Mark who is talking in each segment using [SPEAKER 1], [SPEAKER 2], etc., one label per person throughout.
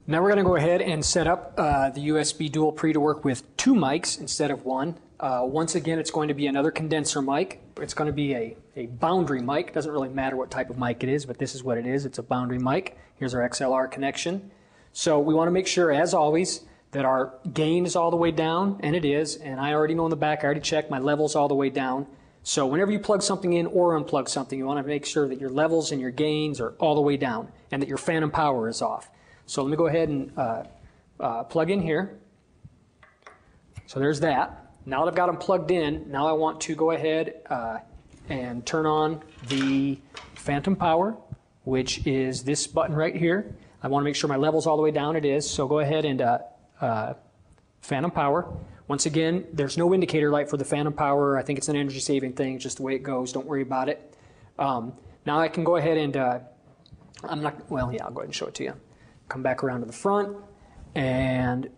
[SPEAKER 1] Now we're going to go ahead and set up the USB DualPre to work with 2 mics instead of 1. Once again, it's going to be another condenser mic. It's going to be a boundary mic. Doesn't really matter what type of mic it is, but this is what it is. It's a boundary mic. Here's our XLR connection. So we want to make sure, as always, that our gain is all the way down, and it is. And I already know in the back, I already checked, my level's all the way down. So whenever you plug something in or unplug something, you want to make sure that your levels and your gains are all the way down and that your phantom power is off. So let me go ahead and plug in here. So there's that. Now that I've got them plugged in, now I want to go ahead and turn on the phantom power, which is this button right here. I want to make sure my level's all the way down. It is. So go ahead and phantom power. Once again, there's no indicator light for the phantom power. I think it's an energy saving thing, just the way it goes. Don't worry about it. Now I can go ahead and, I'll go ahead and show it to you. Come back around to the front, and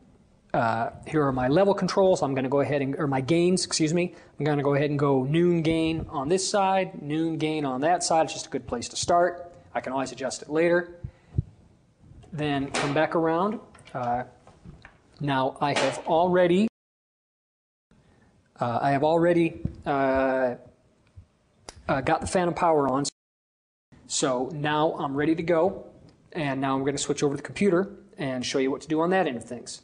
[SPEAKER 1] here are my level controls. I'm going to go ahead and, or my gains, excuse me. I'm going to go ahead and go noon gain on this side, noon gain on that side. It's just a good place to start. I can always adjust it later. Then come back around. Now I have already got the phantom power on. So now I'm ready to go. And now I'm going to switch over to the computer and show you what to do on that end of things.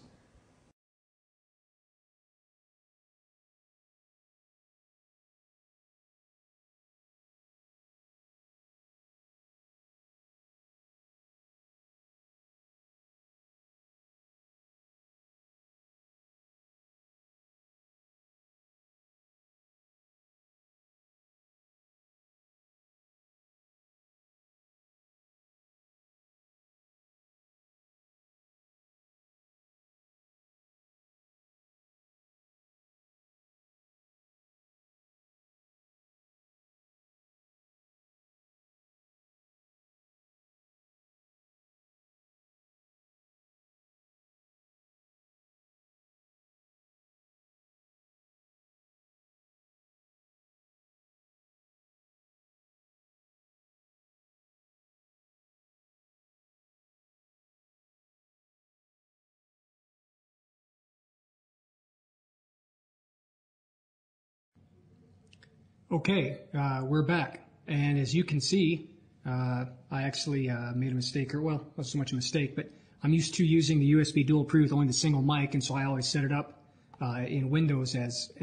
[SPEAKER 1] Okay, we're back, and as you can see, I actually made a mistake, or well, it wasn't so much a mistake, but I'm used to using the USB DualPre with only the single mic, and so I always set it up in Windows as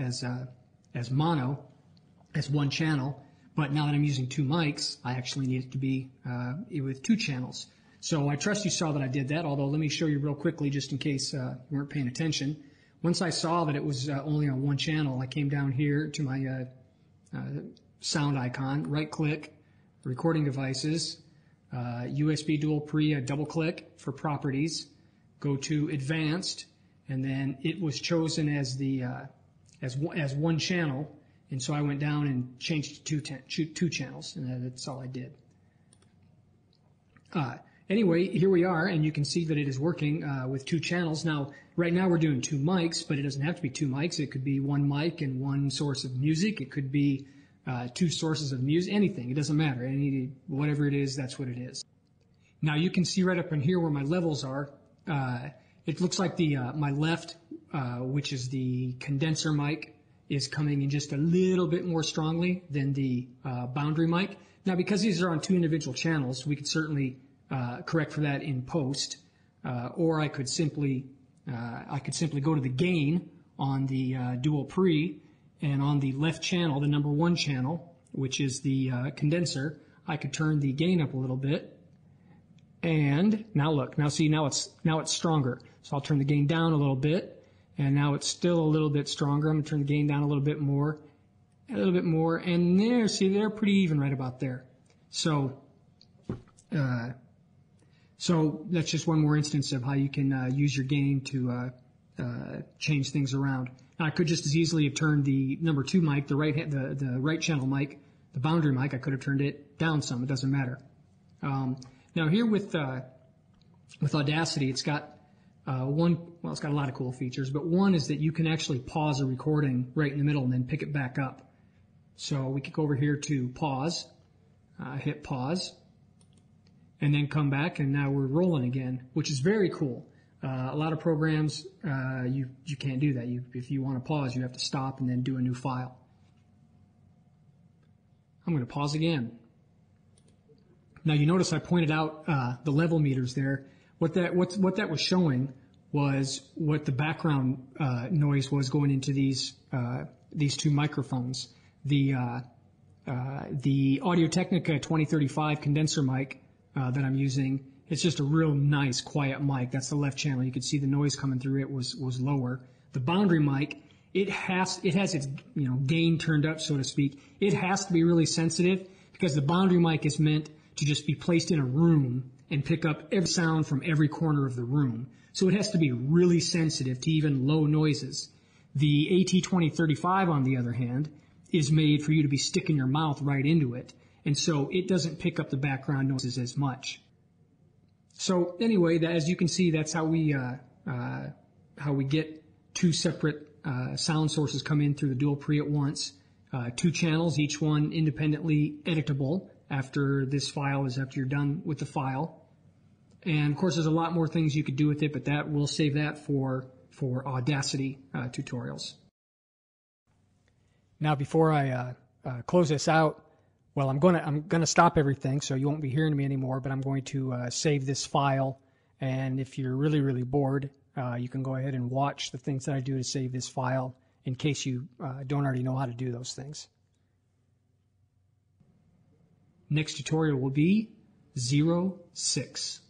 [SPEAKER 1] mono, as one channel. But now that I'm using 2 mics, I actually need it to be with 2 channels. So I trust you saw that I did that, although let me show you real quickly just in case you weren't paying attention. Once I saw that it was only on 1 channel, I came down here to my sound icon, right click, recording devices, USB DualPre, double click for properties, go to advanced, and then it was chosen as the as 1 channel, and so I went down and changed it to 2 channels, and that's all I did. Anyway, here we are, and you can see that it is working with 2 channels. Now, right now we're doing 2 mics, but it doesn't have to be 2 mics. It could be 1 mic and 1 source of music. It could be 2 sources of music, anything. It doesn't matter. Whatever it is, that's what it is. Now, you can see right up in here where my levels are. It looks like my left, which is the condenser mic, is coming in just a little bit more strongly than the boundary mic. Now, because these are on 2 individual channels, we could certainly correct for that in post, or I could simply go to the gain on the DualPre, and on the left channel, the number 1 channel, which is the condenser, I could turn the gain up a little bit, and now look, now it's stronger. So I'll turn the gain down a little bit, and now it's still a little bit stronger. I'm going to turn the gain down a little bit more, and there, see, they're pretty even right about there. So that's just one more instance of how you can use your gain to change things around. Now, I could just as easily have turned the number 2 mic, the right channel mic, the boundary mic, I could have turned it down some. It doesn't matter. Now here with Audacity, it's got it's got a lot of cool features, but one is that you can actually pause a recording right in the middle and then pick it back up. So we could go over here to pause, hit pause, and then come back, and now we're rolling again, which is very cool. A lot of programs, you can't do that. If you want to pause, you have to stop and then do a new file. I'm going to pause again. Now you notice I pointed out the level meters there. What that was showing was what the background noise was going into these two microphones. The Audio-Technica 2035 condenser mic that I'm using, it's just a real nice quiet mic. That's the left channel. You can see the noise coming through it was lower. The boundary mic, it has its gain turned up, so to speak. It has to be really sensitive because the boundary mic is meant to just be placed in a room and pick up every sound from every corner of the room. So it has to be really sensitive to even low noises. The AT2035, on the other hand, is made for you to be sticking your mouth right into it. And so it doesn't pick up the background noises as much. So anyway, as you can see, that's how we get two separate sound sources come in through the DualPre at once. Two channels, each one independently editable after you're done with the file. And of course, there's a lot more things you could do with it, but we'll save that for Audacity tutorials. Now, before I close this out, well, I'm gonna stop everything, so you won't be hearing me anymore. But I'm going to save this file, and if you're really, really bored, you can go ahead and watch the things that I do to save this file, in case you don't already know how to do those things. Next tutorial will be 06.